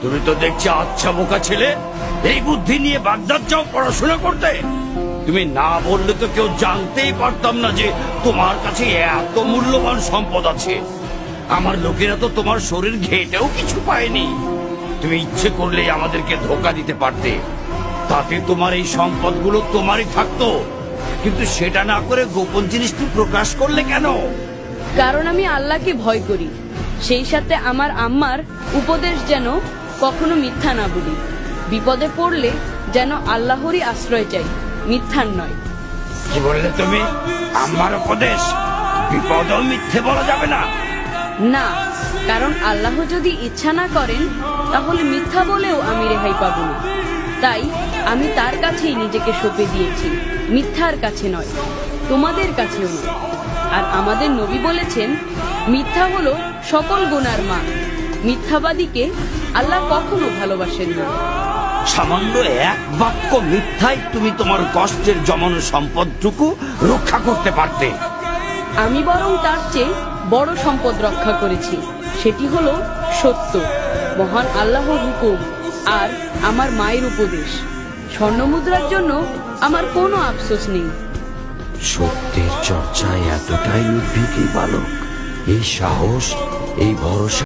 তুমি তো দেখছি আচ্ছা বোকা ছেলে। এই বুদ্ধি নিয়ে বাগদাদ যাও পড়াশোনা করতে? তুমি না বললে তো কেউ জানতেই পারতাম না যে তোমার কাছে এত মূল্যবান সম্পদ আছে। আমার লোকেরা তো তোমার শরীর ঘেটেও কিছু পায়নি। তুমি ইচ্ছে করলেই আমাদেরকে ধোকা দিতে পারতে, তাতে তোমার এই সম্পদগুলো তোমারই থাকতো। কিন্তু সেটা না করে গোপন জিনিসটি প্রকাশ করলে কেন? কারণ আমি আল্লাহকে ভয় করি, সেই সাথে আমার আম্মার উপদেশ যেন কখনো মিথ্যা না বলি। বিপদে পড়লে যেন আল্লাহরই আশ্রয় চাই, মিথ্যার নয়। কি বললে তুমি? আমার উপদেশ? বিপদও মিথ্যে বলা যাবে না। না, কারণ আল্লাহ যদি ইচ্ছা না করেন তাহলে মিথ্যা বলেও আমি রেহাই পাবো না। তাই আমি তার কাছেই নিজেকে সঁপে দিয়েছি, মিথ্যার কাছে নয়, তোমাদের কাছেও নয়। আর আমাদের নবী বলেছেন, মিথ্যা হলো সকল গুনার মা। মিথ্যাবাদীকে আল্লাহ কখনো ভালোবাসেন না। সামান্য এক বাক্য মিথ্যায় তুমি তোমার কষ্টের জমানো সম্পদটুকু রক্ষা করতে পারতে। আমি বরং তার চেয়ে বড় সম্পদ রক্ষা করেছি, সেটি হলো সত্য, মহান আল্লাহর হুকুম আর আমার মায়ের উপদেশ। স্বর্ণমুদ্রার জন্য আমার কোনো আফসোস নেই। সত্যের চর্চায় এতটাই উদ্ভিদী বালক, এই সাহস, এই ভরসা